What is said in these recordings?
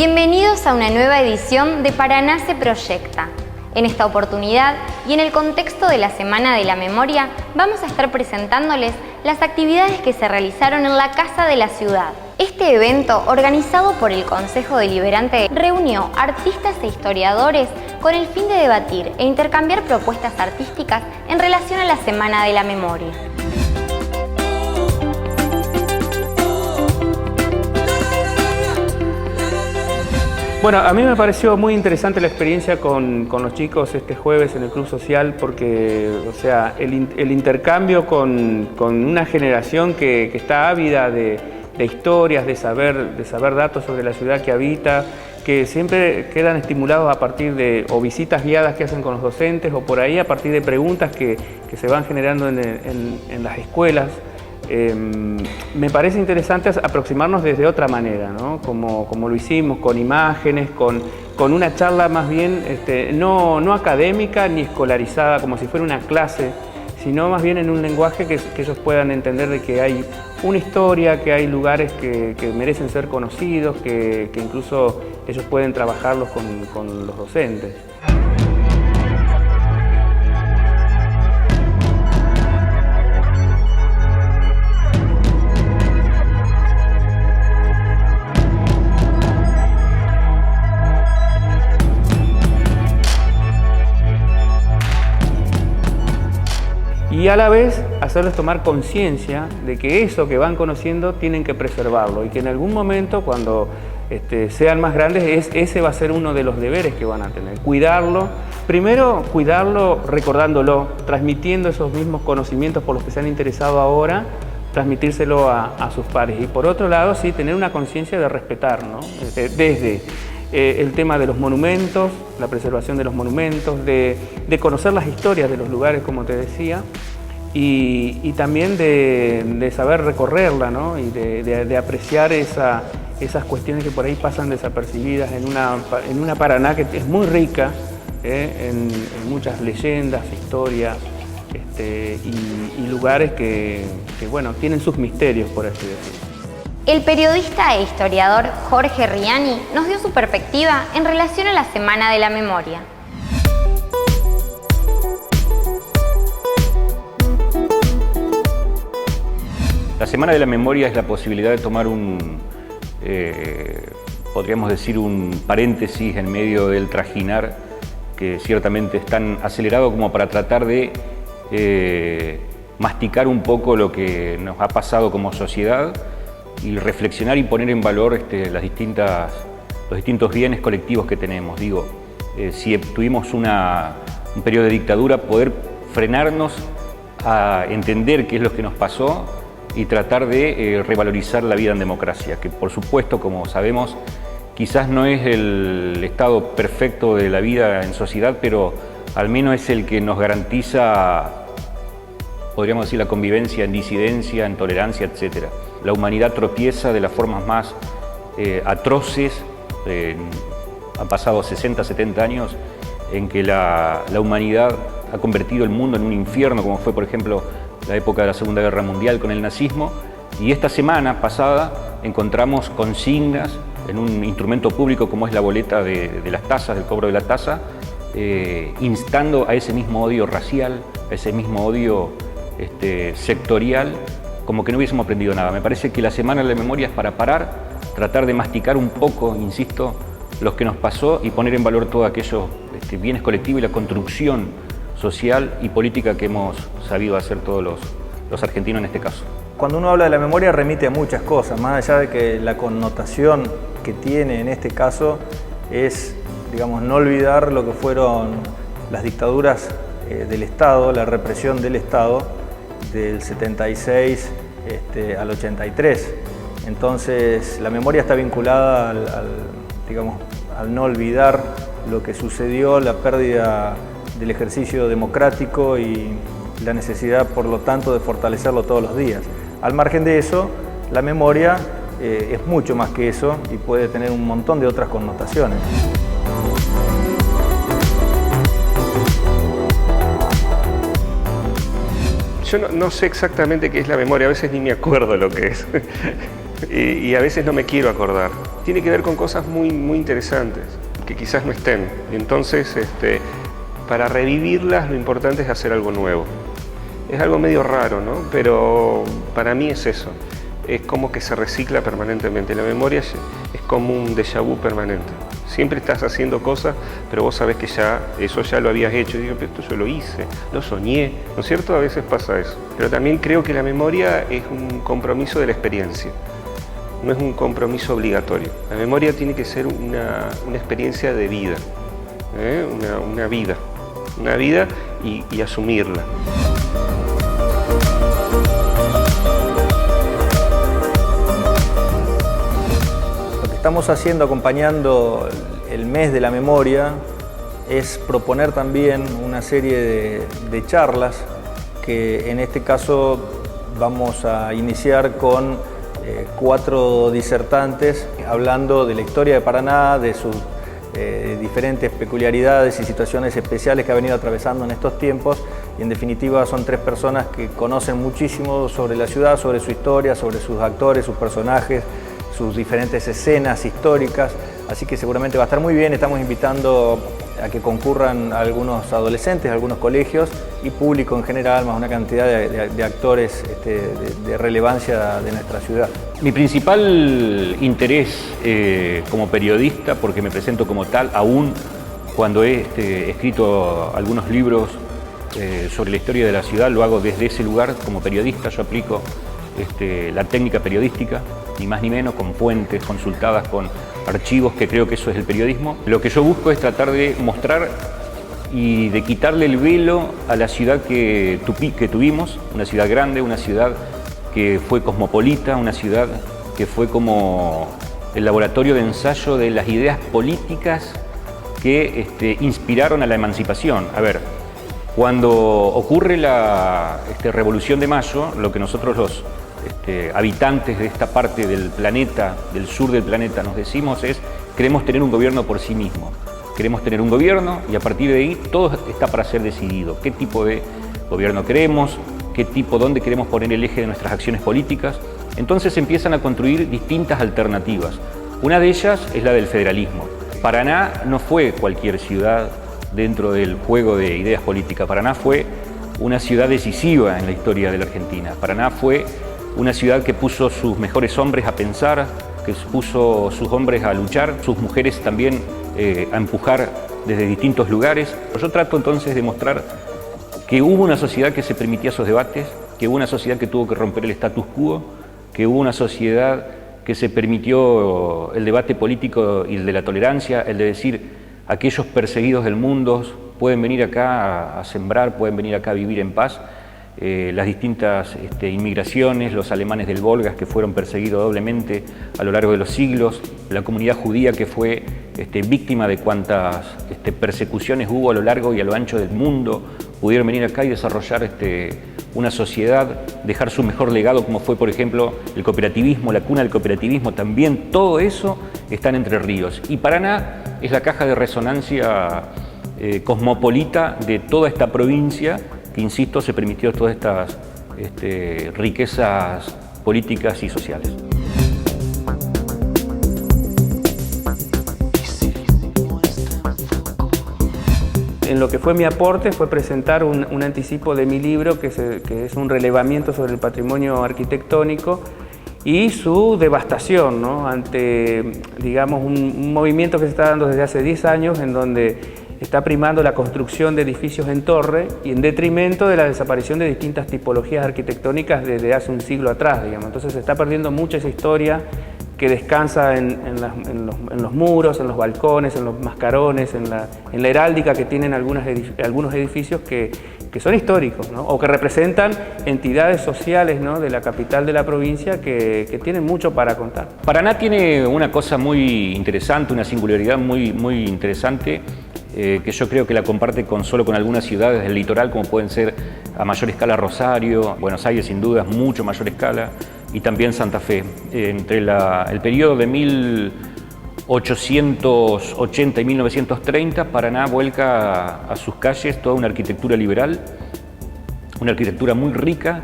Bienvenidos a una nueva edición de Paraná se proyecta. En esta oportunidad y en el contexto de la Semana de la Memoria, vamos a estar presentándoles las actividades que se realizaron en la Casa de la Ciudad. Este evento, organizado por el Consejo Deliberante, reunió artistas e historiadores con el fin de debatir e intercambiar propuestas artísticas en relación a la Semana de la Memoria. Bueno, a mí me pareció muy interesante la experiencia con los chicos este jueves en el Club Social porque, o sea, el intercambio con una generación que está ávida de historias, de saber datos sobre la ciudad que habita, que siempre quedan estimulados a partir de o visitas guiadas que hacen con los docentes o por ahí a partir de preguntas que se van generando en las escuelas. Me parece interesante aproximarnos desde otra manera, ¿no? Como lo hicimos, con imágenes, con una charla más bien no académica ni escolarizada, como si fuera una clase, sino más bien en un lenguaje que ellos puedan entender de que hay una historia, que hay lugares que merecen ser conocidos, que incluso ellos pueden trabajarlos con los docentes. Y a la vez hacerles tomar conciencia de que eso que van conociendo tienen que preservarlo y que en algún momento cuando sean más grandes ese va a ser uno de los deberes que van a tener. Cuidarlo, primero cuidarlo recordándolo, transmitiendo esos mismos conocimientos por los que se han interesado ahora, transmitírselo a sus pares. Y por otro lado, sí, tener una conciencia de respetar, ¿no? Desde el tema de los monumentos, la preservación de los monumentos, de conocer las historias de los lugares, como te decía, y también de saber recorrerla, ¿no? Y de apreciar esas cuestiones que por ahí pasan desapercibidas en una Paraná que es muy rica en muchas leyendas, historias y lugares que, bueno, tienen sus misterios, por así decirlo. El periodista e historiador Jorge Riani nos dio su perspectiva en relación a la Semana de la Memoria. La Semana de la Memoria es la posibilidad de tomar podríamos decir, un paréntesis en medio del trajinar que ciertamente es tan acelerado como para tratar de masticar un poco lo que nos ha pasado como sociedad y reflexionar y poner en valor los distintos bienes colectivos que tenemos. Digo, si tuvimos un periodo de dictadura, poder frenarnos a entender qué es lo que nos pasó y tratar de revalorizar la vida en democracia, que por supuesto, como sabemos, quizás no es el estado perfecto de la vida en sociedad, pero al menos es el que nos garantiza, podríamos decir, la convivencia en disidencia, en tolerancia, etc. La humanidad tropieza de las formas más atroces. Han pasado 60, 70 años en que la humanidad ha convertido el mundo en un infierno, como fue, por ejemplo, la época de la Segunda Guerra Mundial con el nazismo. Y esta semana pasada encontramos consignas en un instrumento público como es la boleta de las tasas, del cobro de la tasa, instando a ese mismo odio racial, a ese mismo odio sectorial, como que no hubiésemos aprendido nada. Me parece que la Semana de la Memoria es para parar, tratar de masticar un poco, insisto, lo que nos pasó y poner en valor todos aquellos bienes colectivos y la construcción social y política que hemos sabido hacer todos los argentinos en este caso. Cuando uno habla de la memoria remite a muchas cosas, más allá de que la connotación que tiene en este caso es, digamos, no olvidar lo que fueron las dictaduras del Estado, la represión del Estado del 76 al 83. Entonces la memoria está vinculada al no olvidar lo que sucedió, la pérdida del ejercicio democrático y la necesidad, por lo tanto, de fortalecerlo todos los días. Al margen de eso, la memoria es mucho más que eso y puede tener un montón de otras connotaciones. Yo no sé exactamente qué es la memoria, a veces ni me acuerdo lo que es y a veces no me quiero acordar. tiene que ver con cosas muy interesantes, que quizás no estén. Entonces, para revivirlas, lo importante es hacer algo nuevo. Es algo medio raro, ¿no? Pero para mí es eso. Es como que se recicla permanentemente. La memoria es como un déjà vu permanente. Siempre estás haciendo cosas, pero vos sabés que eso ya lo habías hecho. Y digo, pero esto yo lo hice, lo soñé, ¿no es cierto? A veces pasa eso. Pero también creo que la memoria es un compromiso de la experiencia. No es un compromiso obligatorio. La memoria tiene que ser una experiencia de vida, una vida y asumirla. Lo que estamos haciendo acompañando el mes de la memoria es proponer también una serie de charlas que en este caso vamos a iniciar con 4 disertantes hablando de la historia de Paraná, de sus diferentes peculiaridades y situaciones especiales que ha venido atravesando en estos tiempos, y en definitiva son 3 personas que conocen muchísimo sobre la ciudad, sobre su historia, sobre sus actores, sus personajes, sus diferentes escenas históricas, así que seguramente va a estar muy bien. Estamos invitando a que concurran algunos adolescentes, algunos colegios y público en general, más una cantidad de actores de relevancia de nuestra ciudad. Mi principal interés como periodista, porque me presento como tal, aún cuando he escrito algunos libros sobre la historia de la ciudad, lo hago desde ese lugar como periodista. Yo aplico la técnica periodística, ni más ni menos, con fuentes consultadas, con archivos, que creo que eso es el periodismo. Lo que yo busco es tratar de mostrar y de quitarle el velo a la ciudad que tuvimos, una ciudad grande, una ciudad que fue cosmopolita, una ciudad que fue como el laboratorio de ensayo de las ideas políticas que inspiraron a la emancipación. A ver, cuando ocurre la Revolución de Mayo, lo que nosotros los habitantes de esta parte del planeta, del sur del planeta, nos decimos es: queremos tener un gobierno por sí mismo. Queremos tener un gobierno y a partir de ahí todo está para ser decidido. ¿Qué tipo de gobierno queremos? ¿Dónde queremos poner el eje de nuestras acciones políticas? Entonces empiezan a construir distintas alternativas. Una de ellas es la del federalismo. Paraná no fue cualquier ciudad dentro del juego de ideas políticas. Paraná fue una ciudad decisiva en la historia de la Argentina. Paraná fue una ciudad que puso sus mejores hombres a pensar, que puso sus hombres a luchar, sus mujeres también a empujar desde distintos lugares. Yo trato entonces de mostrar que hubo una sociedad que se permitía esos debates, que hubo una sociedad que tuvo que romper el status quo, que hubo una sociedad que se permitió el debate político y el de la tolerancia, el de decir: aquellos perseguidos del mundo pueden venir acá a sembrar, pueden venir acá a vivir en paz. Las distintas inmigraciones, los alemanes del Volga que fueron perseguidos doblemente a lo largo de los siglos, la comunidad judía que fue víctima de cuantas persecuciones hubo a lo largo y a lo ancho del mundo, pudieron venir acá y desarrollar una sociedad, dejar su mejor legado, como fue, por ejemplo, el cooperativismo, la cuna del cooperativismo. También todo eso está en Entre Ríos. Y Paraná es la caja de resonancia cosmopolita de toda esta provincia, que, insisto, se permitió todas estas riquezas políticas y sociales. En lo que fue mi aporte fue presentar un anticipo de mi libro, que es un relevamiento sobre el patrimonio arquitectónico y su devastación, ¿no? Ante, digamos, un movimiento que se está dando desde hace 10 años en donde está primando la construcción de edificios en torre y en detrimento de la desaparición de distintas tipologías arquitectónicas desde hace un siglo atrás, digamos. Entonces se está perdiendo mucha esa historia que descansa en los muros, en los balcones, en los mascarones, en la heráldica que tienen algunos edificios que son históricos, ¿no? O que representan entidades sociales, ¿no?, de la capital de la provincia que tienen mucho para contar. Paraná tiene una cosa muy interesante, una singularidad muy interesante, que yo creo que la comparte solo con algunas ciudades del litoral, como pueden ser a mayor escala Rosario, Buenos Aires sin duda, mucho mayor escala, y también Santa Fe. Entre el periodo de 1880 y 1930, Paraná vuelca a sus calles toda una arquitectura liberal, una arquitectura muy rica,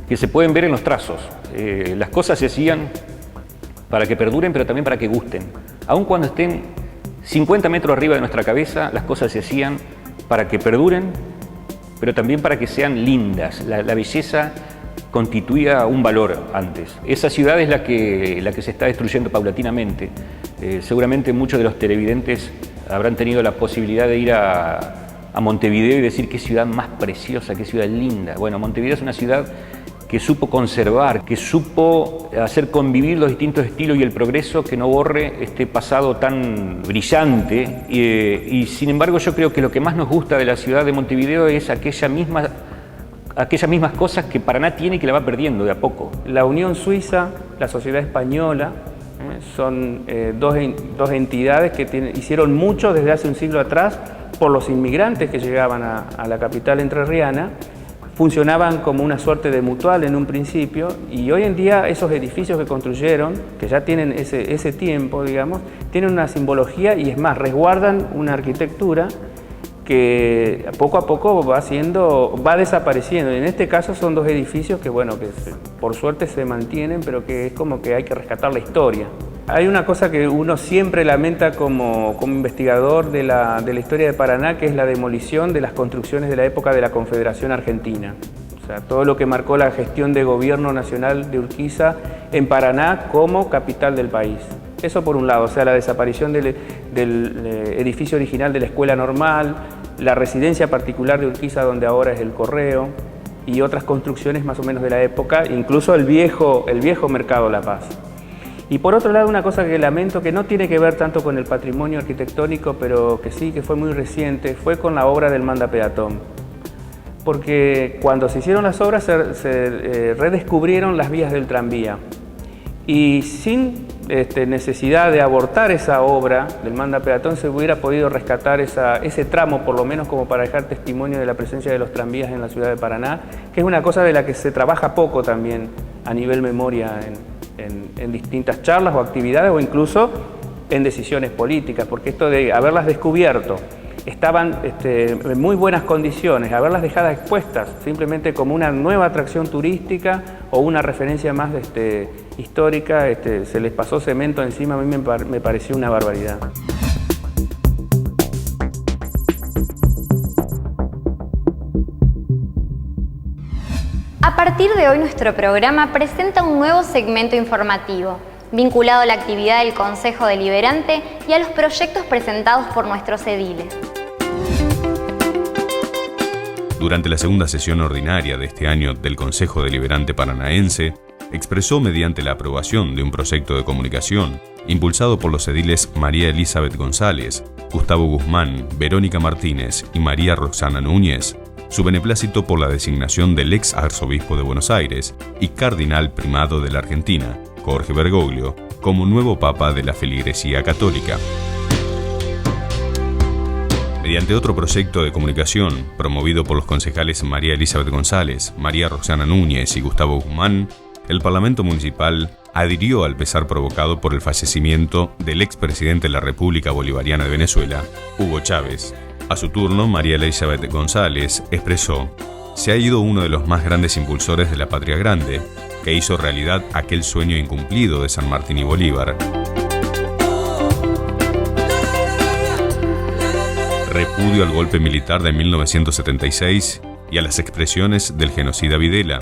que se pueden ver en los trazos. Las cosas se hacían para que perduren, pero también para que gusten. Aun cuando estén 50 metros arriba de nuestra cabeza, las cosas se hacían para que perduren, pero también para que sean lindas. La belleza constituía un valor antes. Esa ciudad es la que se está destruyendo paulatinamente. Seguramente muchos de los televidentes habrán tenido la posibilidad de ir a Montevideo y decir qué ciudad más preciosa, qué ciudad linda. Bueno, Montevideo es una ciudad que supo conservar, que supo hacer convivir los distintos estilos y el progreso, que no borre este pasado tan brillante. Y sin embargo yo creo que lo que más nos gusta de la ciudad de Montevideo es aquellas mismas cosas que Paraná tiene y que la va perdiendo de a poco. La Unión Suiza, la Sociedad Española, son dos entidades que hicieron mucho desde hace un siglo atrás por los inmigrantes que llegaban a la capital entrerriana. Funcionaban como una suerte de mutual en un principio, y hoy en día esos edificios que construyeron, que ya tienen ese tiempo, digamos, tienen una simbología y es más, resguardan una arquitectura que poco a poco va desapareciendo. En este caso son dos edificios que, bueno, por suerte se mantienen, pero que es como que hay que rescatar la historia. Hay una cosa que uno siempre lamenta como investigador de la historia de Paraná, que es la demolición de las construcciones de la época de la Confederación Argentina. O sea, todo lo que marcó la gestión de gobierno nacional de Urquiza en Paraná como capital del país. Eso por un lado, o sea, la desaparición del edificio original de la Escuela Normal, la residencia particular de Urquiza, donde ahora es el Correo, y otras construcciones más o menos de la época, incluso el viejo Mercado La Paz. Y por otro lado, una cosa que lamento, que no tiene que ver tanto con el patrimonio arquitectónico, pero que sí, que fue muy reciente, fue con la obra del Manda Peatón. Porque cuando se hicieron las obras se redescubrieron las vías del tranvía. Y sin necesidad de abortar esa obra del Manda Peatón, se hubiera podido rescatar ese tramo, por lo menos como para dejar testimonio de la presencia de los tranvías en la ciudad de Paraná, que es una cosa de la que se trabaja poco también a nivel memoria en distintas charlas o actividades, o incluso en decisiones políticas, porque esto de haberlas descubierto, estaban en muy buenas condiciones, haberlas dejado expuestas simplemente como una nueva atracción turística o una referencia más histórica, se les pasó cemento encima, a mí me pareció una barbaridad. A partir de hoy nuestro programa presenta un nuevo segmento informativo, vinculado a la actividad del Consejo Deliberante y a los proyectos presentados por nuestros ediles. Durante la segunda sesión ordinaria de este año del Consejo Deliberante Paranaense, expresó mediante la aprobación de un proyecto de comunicación impulsado por los ediles María Elizabeth González, Gustavo Guzmán, Verónica Martínez y María Roxana Núñez, su beneplácito por la designación del ex arzobispo de Buenos Aires y cardinal primado de la Argentina, Jorge Bergoglio, como nuevo papa de la feligresía católica. Mediante otro proyecto de comunicación promovido por los concejales María Elizabeth González, María Roxana Núñez y Gustavo Guzmán, el Parlamento Municipal adhirió al pesar provocado por el fallecimiento del expresidente de la República Bolivariana de Venezuela, Hugo Chávez. A su turno, María Elizabeth González expresó: "Se ha ido uno de los más grandes impulsores de la patria grande, que hizo realidad aquel sueño incumplido de San Martín y Bolívar". Repudio al golpe militar de 1976 y a las expresiones del genocida Videla.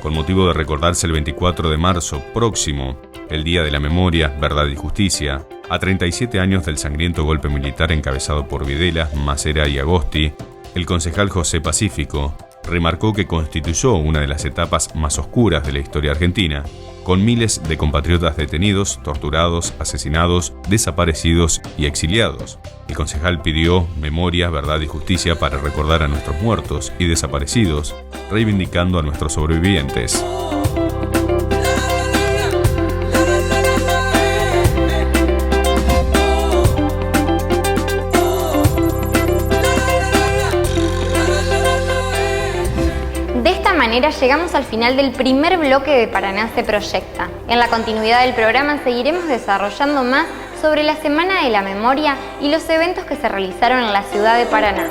Con motivo de recordarse el 24 de marzo próximo, el Día de la Memoria, Verdad y Justicia, a 37 años del sangriento golpe militar encabezado por Videla, Macera y Agosti, el concejal José Pacífico remarcó que constituyó una de las etapas más oscuras de la historia argentina, con miles de compatriotas detenidos, torturados, asesinados, desaparecidos y exiliados. El concejal pidió memoria, verdad y justicia para recordar a nuestros muertos y desaparecidos, reivindicando a nuestros sobrevivientes. De esta manera llegamos al final del primer bloque de Paraná se proyecta. En la continuidad del programa seguiremos desarrollando más sobre la Semana de la Memoria y los eventos que se realizaron en la ciudad de Paraná.